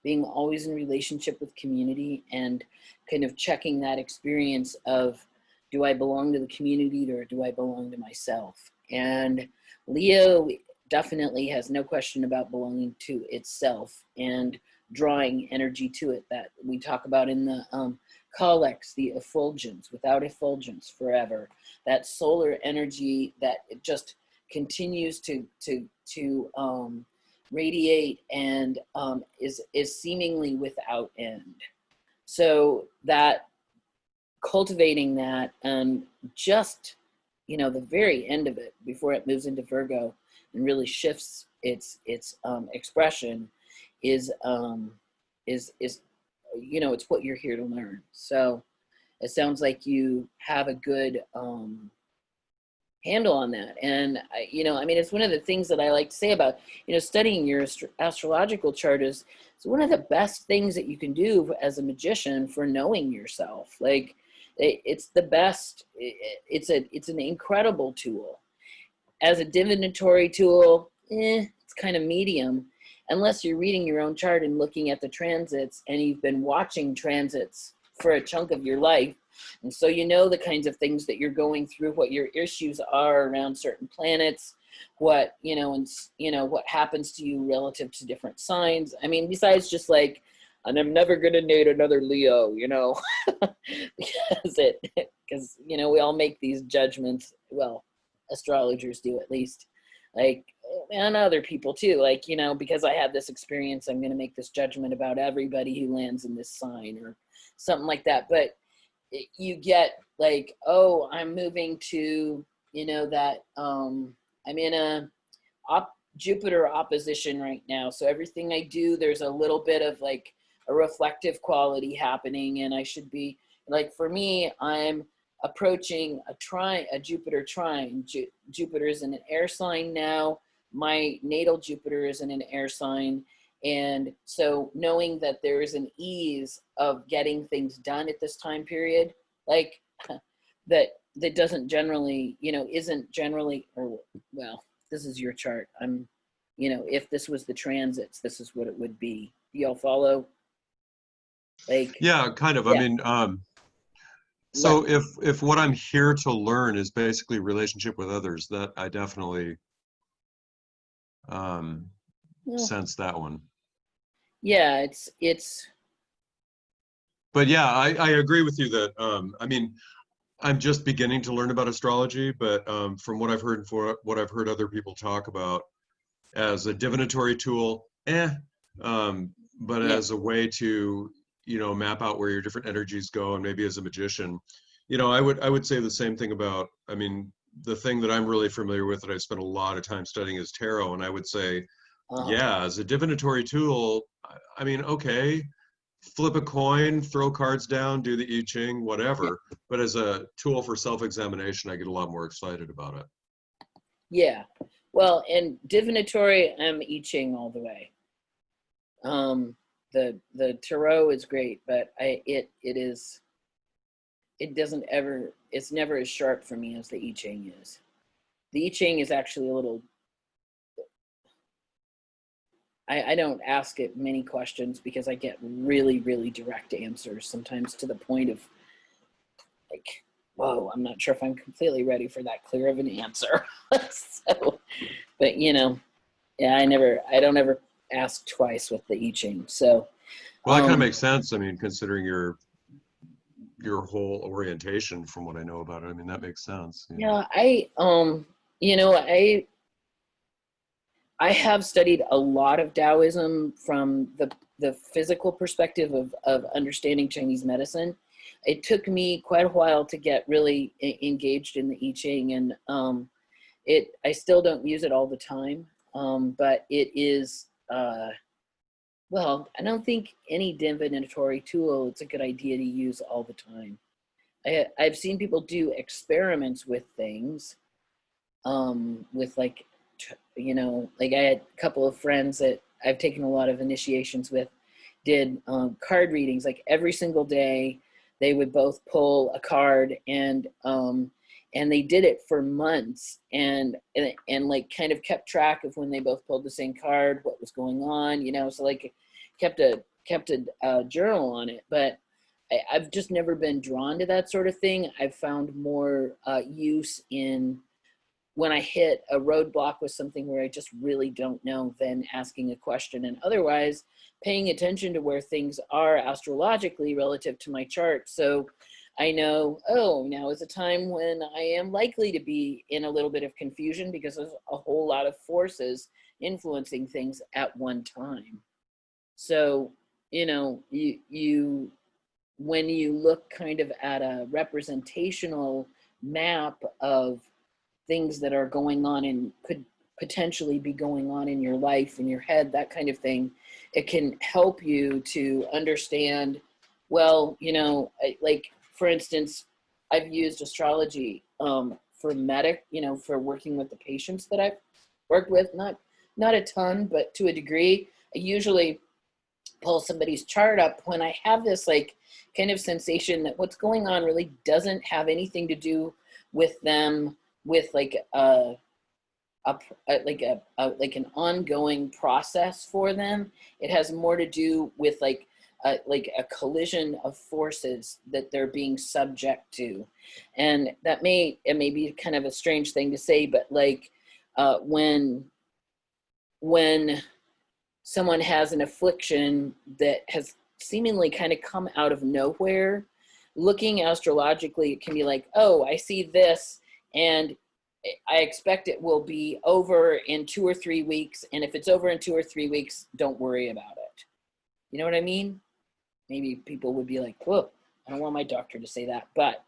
being always in relationship with community and kind of checking that experience of, do I belong to the community or do I belong to myself? And Leo definitely has no question about belonging to itself and drawing energy to it, that we talk about in the Colex, the effulgence, without effulgence forever. That solar energy that it just continues to radiate and is seemingly without end. So that cultivating that, and just, you know, the very end of it before it moves into Virgo and really shifts its expression is you know, it's what you're here to learn. So it sounds like you have a good handle on that. And you know, I mean, it's one of the things that I like to say about, you know, studying your astrological chart is it's one of the best things that you can do as a magician for knowing yourself. Like, it's the best. It's an incredible tool. As a divinatory tool, it's kind of medium, unless you're reading your own chart and looking at the transits, and you've been watching transits for a chunk of your life. And so you know the kinds of things that you're going through, what your issues are around certain planets, what, you know, and, you know, what happens to you relative to different signs. I mean, besides just like, and I'm never going to date another Leo, you know, because, you know, we all make these judgments. Well, astrologers do, at least, like, and other people too, like, you know, because I had this experience, I'm going to make this judgment about everybody who lands in this sign or something like that. But you get like, oh, I'm moving to, you know, that I'm in a Jupiter opposition right now, so everything I do, there's a little bit of like a reflective quality happening, and I should be like, for me, I'm approaching a Jupiter trine. Jupiter is in an air sign now. My natal Jupiter is in an air sign. And so knowing that there is an ease of getting things done at this time period, like that doesn't generally, you know, isn't generally, or, well, this is your chart. You know, if this was the transits, this is what it would be. Do y'all follow? Like, Yeah, kind of. Yeah. I mean, so if what I'm here to learn is basically relationship with others, that I definitely sense that one. Yeah, it's. But yeah, I agree with you that I mean, I'm just beginning to learn about astrology, but from what I've heard and what I've heard other people talk about as a divinatory tool, but Yeah. as a way to, you know, map out where your different energies go, and maybe as a magician, you know, I would say the same thing about, I mean, the thing that I'm really familiar with that I've spent a lot of time studying is tarot, and I would say, yeah, as a divinatory tool, I mean, okay, flip a coin, throw cards down, do the I Ching, whatever. But as a tool for self-examination, I get a lot more excited about it. Yeah. Well, and divinatory, I'm I Ching all the way. The tarot is great, but it's never as sharp for me as the I Ching is. The I Ching is actually a little, I don't ask it many questions because I get really, really direct answers, sometimes to the point of like, whoa, I'm not sure if I'm completely ready for that clear of an answer. So, but you know, yeah, I don't ever ask twice with the I Ching. So, well, that kind of makes sense. I mean, considering your whole orientation, from what I know about it, I mean, that makes sense. Yeah, you know, I have studied a lot of Taoism from the physical perspective of understanding Chinese medicine. It took me quite a while to get really engaged in the I Ching, and I still don't use it all the time, but it is, well, I don't think any divinatory tool, it's a good idea to use all the time. I've seen people do experiments with things, with like, you know, like I had a couple of friends that I've taken a lot of initiations with, did card readings, like every single day they would both pull a card, and they did it for months, and like kind of kept track of when they both pulled the same card, what was going on, you know, so like kept a kept a journal on it, but I've just never been drawn to that sort of thing. I've found more use in when I hit a roadblock with something where I just really don't know, than asking a question. And otherwise, paying attention to where things are astrologically relative to my chart. So I know, oh, now is a time when I am likely to be in a little bit of confusion because there's a whole lot of forces influencing things at one time. So, you know, you when you look kind of at a representational map of things that are going on and could potentially be going on in your life, in your head, that kind of thing, it can help you to understand, well, you know, like, for instance, I've used astrology for for working with the patients that I've worked with, not a ton, but to a degree. I usually pull somebody's chart up when I have this like kind of sensation that what's going on really doesn't have anything to do with them, with like like an ongoing process for them. It has more to do with like a collision of forces that they're being subject to. And it may be kind of a strange thing to say, but like when someone has an affliction that has seemingly kind of come out of nowhere, looking astrologically, it can be like, oh, I see this, and I expect it will be over in 2 or 3 weeks. And if it's over in 2 or 3 weeks, don't worry about it. You know what I mean? Maybe people would be like, whoa, I don't want my doctor to say that. But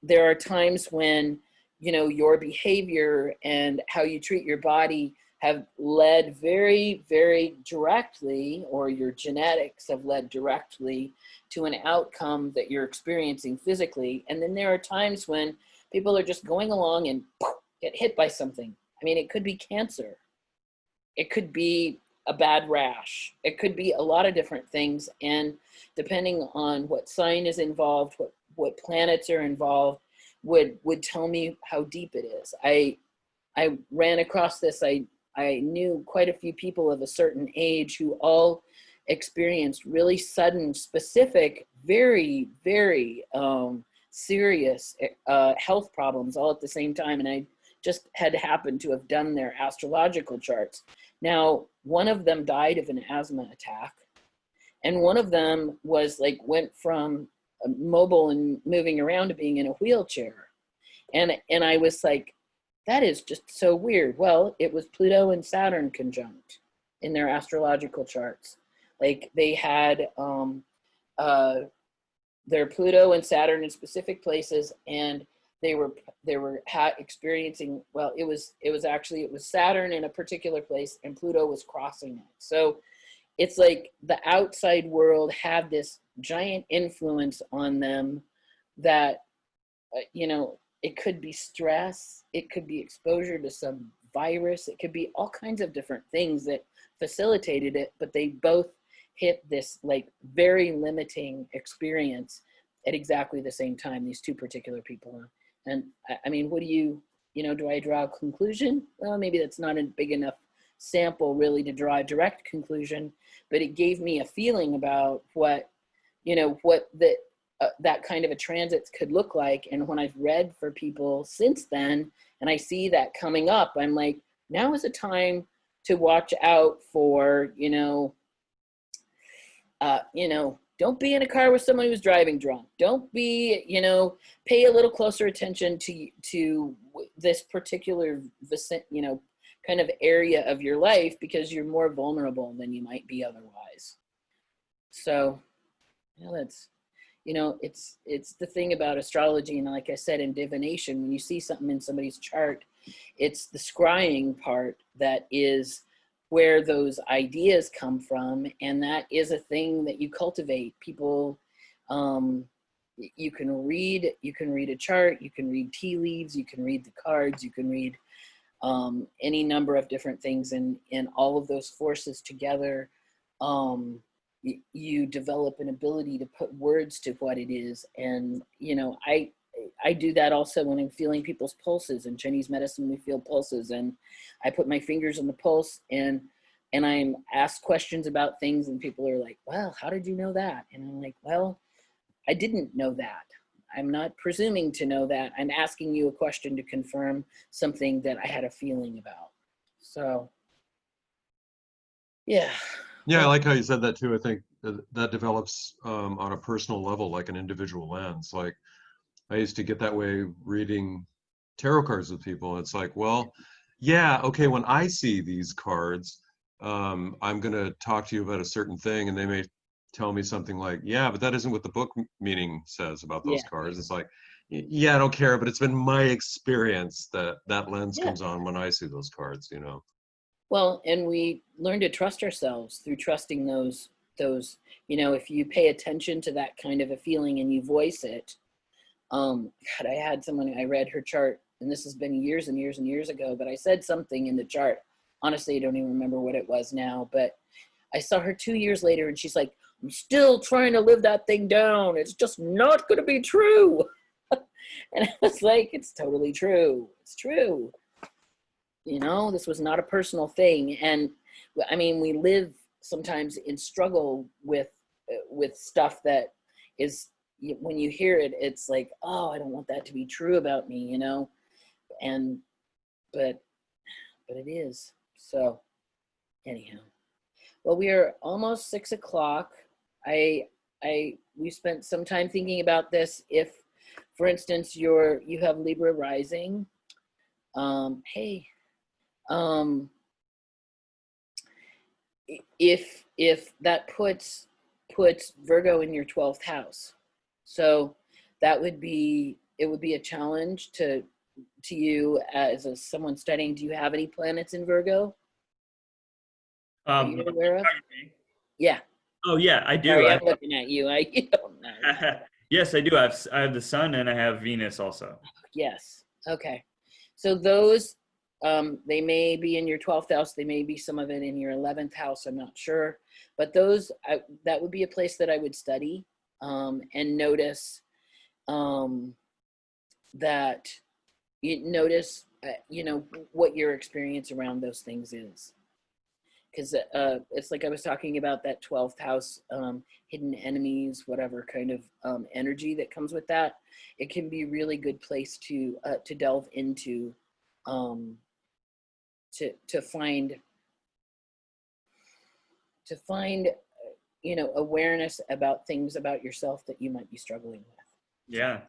there are times when, you know, your behavior and how you treat your body have led very, very directly, or your genetics have led directly to an outcome that you're experiencing physically. And then there are times when people are just going along and get hit by something. I mean, it could be cancer. It could be a bad rash. It could be a lot of different things. And depending on what sign is involved, what planets are involved, would tell me how deep it is. I ran across this. I knew quite a few people of a certain age who all experienced really sudden, specific, very, very serious health problems all at the same time. And I just had happened to have done their astrological charts. Now, one of them died of an asthma attack, and one of them was like, went from mobile and moving around to being in a wheelchair. And I was like, that is just so weird. Well, it was Pluto and Saturn conjunct in their astrological charts. Like, they had their Pluto and Saturn in specific places, and they were experiencing, well, it was Saturn in a particular place and Pluto was crossing it. So it's like the outside world had this giant influence on them that, you know, it could be stress, it could be exposure to some virus, it could be all kinds of different things that facilitated it, but they both hit this like very limiting experience at exactly the same time, these two particular people. And I mean, what do you know, do I draw a conclusion? Well, maybe that's not a big enough sample really to draw a direct conclusion, but it gave me a feeling about what, you know, what that kind of a transit could look like. And when I've read for people since then, and I see that coming up, I'm like, now is a time to watch out for, you know, don't be in a car with someone who's driving drunk. Don't be, you know, pay a little closer attention to this particular, you know, kind of area of your life, because you're more vulnerable than you might be otherwise. So, you know, that's, you know, it's the thing about astrology, and like I said, in divination, when you see something in somebody's chart, it's the scrying part that is where those ideas come from, and that is a thing that you cultivate. People, you can read a chart, you can read tea leaves, you can read the cards, you can read any number of different things, and all of those forces together, you develop an ability to put words to what it is. And, you know, I do that also when I'm feeling people's pulses. In Chinese medicine, we feel pulses, and I put my fingers on the pulse, and and I'm asked questions about things and people are like, well, how did you know that? And I'm like, well, I didn't know that. I'm not presuming to know that. I'm asking you a question to confirm something that I had a feeling about. So, yeah. Yeah, I like how you said that too. I think that develops on a personal level, like an individual lens. Like I used to get that way reading tarot cards with people. It's like, well, yeah, okay, when I see these cards, I'm going to talk to you about a certain thing, and they may tell me something like, yeah, but that isn't what the book meaning says about those Yeah. cards. It's like, yeah, I don't care, but it's been my experience that that lens Yeah. comes on when I see those cards, you know. Well, and we learn to trust ourselves through trusting those, if you pay attention to that kind of a feeling and you voice it. God, I had someone, I read her chart, and this has been years and years and years ago, but I said something in the chart. Honestly, I don't even remember what it was now, but I saw her 2 years later and she's like, I'm still trying to live that thing down. It's just not going to be true. And I was like, it's totally true. It's true. This was not a personal thing. And I mean, we live sometimes in struggle with stuff that is, when you hear it, it's like, oh, I don't want that to be true about me, and, but it is. So anyhow, well, we are almost 6 o'clock. We spent some time thinking about this. If, for instance, you have Libra rising, hey, if that puts Virgo in your 12th house, so it would be a challenge to you as someone studying. Do you have any planets in Virgo? Are you aware of? Yeah. Oh yeah, I do. Sorry, I'm looking at you. I don't know. Yes, I do. I have the sun and I have Venus also. Yes. Okay. So those, they may be in your 12th house. They may be some of it in your 11th house. I'm not sure. But those, that would be a place that I would study, and notice that you notice, what your experience around those things is. Because it's like I was talking about that 12th house, hidden enemies, whatever kind of energy that comes with that. It can be a really good place to delve into, to find awareness about things about yourself that you might be struggling with. Yeah,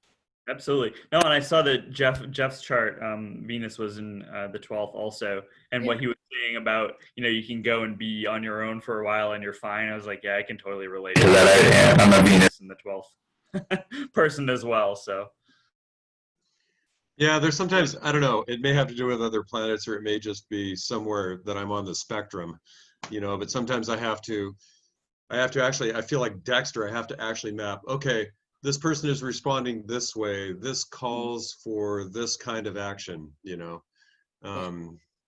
absolutely. No, and I saw that Jeff's chart, Venus was in the 12th also, and what he was saying about, you can go and be on your own for a while and you're fine. I was like, yeah, I can totally relate to that. I'm a Venus in the 12th person as well, so. Yeah, there's sometimes, I don't know, it may have to do with other planets, or it may just be somewhere that I'm on the spectrum, but sometimes I have to actually, I feel like Dexter, I have to actually map, okay, this person is responding this way, this calls for this kind of action,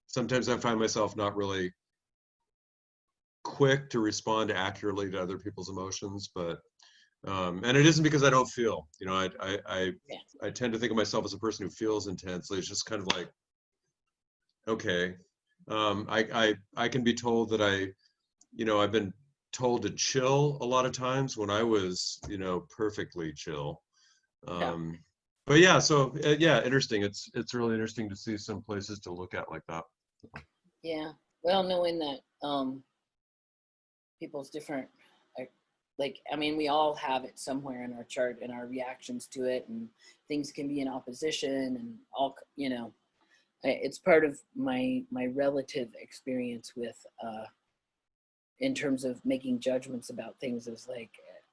Sometimes I find myself not really quick to respond accurately to other people's emotions, but and it isn't because I don't feel, I tend to think of myself as a person who feels intensely. It's just kind of like, okay, I can be told that I've been told to chill a lot of times when I was, perfectly chill. But yeah, so yeah, interesting. It's really interesting to see some places to look at like that. Yeah, well, knowing that people's different, we all have it somewhere in our chart and our reactions to it, and things can be in opposition and all, it's part of my relative experience with, in terms of making judgments about things, is like,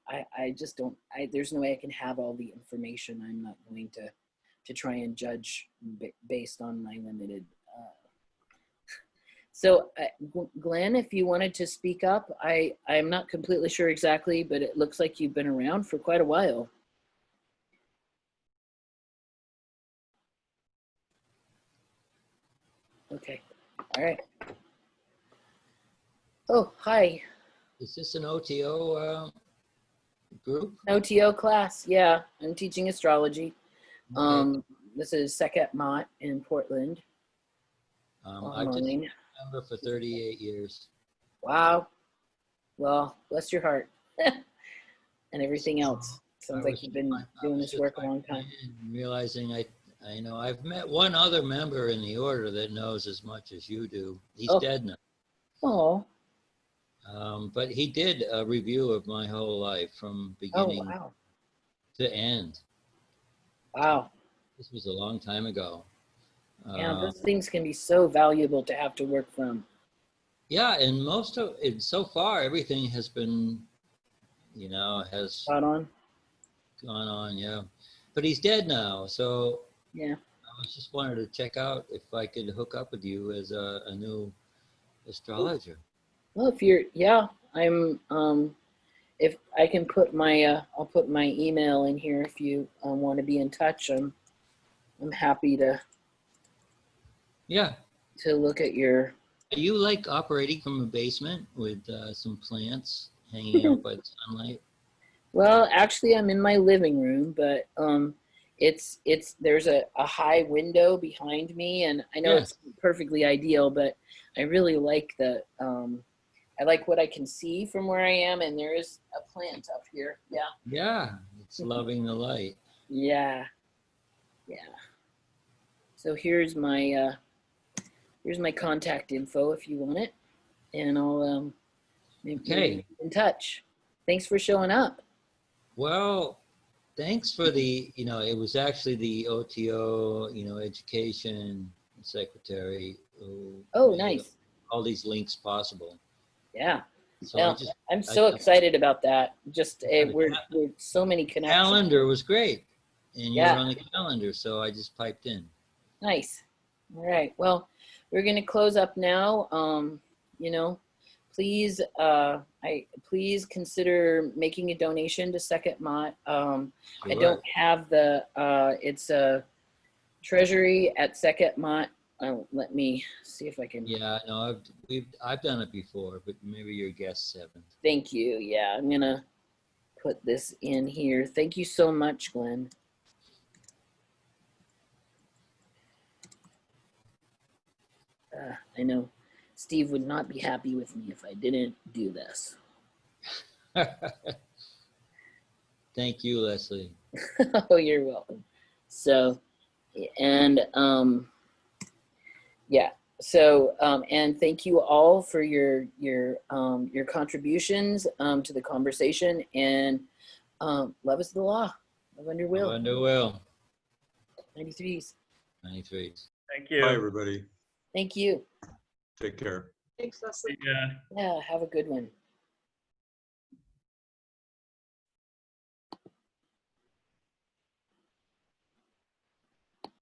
I just don't, there's no way I can have all the information. I'm not going to try and judge based on my limited, so Glenn, if you wanted to speak up, I'm not completely sure exactly, but it looks like you've been around for quite a while. Okay, all right. Oh, hi. Is this an OTO group? OTO class, yeah, I'm teaching astrology. Okay. This is Sekhet-MaRt in Portland. I've been a member for 38 years. Wow. Well, bless your heart. And everything else. Sounds like you've been doing this work a long time. Realizing I know I've met one other member in the order that knows as much as you do. He's Oh. dead now. Oh, But he did a review of my whole life from oh, beginning wow. to end. Wow. This was a long time ago. Yeah, those things can be so valuable to have to work from. Yeah, and most of it so far, everything has been, has Spot on. gone on. Yeah, but he's dead now, so Yeah. I was just wanted to check out if I could hook up with you as a new astrologer. Well, if you're, yeah, I'm, if I can put my, I'll put my email in here if you want to be in touch. I'm happy to Yeah. look at your. Are you like operating from a basement with some plants hanging out by the sunlight? Well, actually, I'm in my living room, but it's there's a high window behind me, and I know Yeah. it's perfectly ideal, but I really like the I like what I can see from where I am, and there is a plant up here. Yeah. Yeah, it's loving the light. Yeah. Yeah. So here's my contact info if you want it, and I'll maybe Okay. keep in touch. Thanks for showing up. Well, thanks for it was actually the OTO, education secretary who Oh, made nice. all these links possible. Yeah. So Well, I'm so excited about that. Just we're so many connections. Calendar was great, and you Yeah. were on the calendar, so I just piped in. Nice. All right. Well, we're gonna close up now. Please, please consider making a donation to Sekhet-MaRt. I don't have the it's a treasury at Sekhet-MaRt. Let me see if I can. Yeah, no, I've done it before, but maybe your guests haven't. Thank you. Yeah, I'm gonna put this in here. Thank you so much, Glenn. I know Steve would not be happy with me if I didn't do this. Thank you, Leslie. Oh, you're welcome. So, and yeah. So, and thank you all for your contributions to the conversation. And love is the law. Love under will. Love under will. 93s. 93s. Thank you. Bye, everybody. Thank you. Take care. Thanks, Leslie. Yeah. Yeah. Have a good one.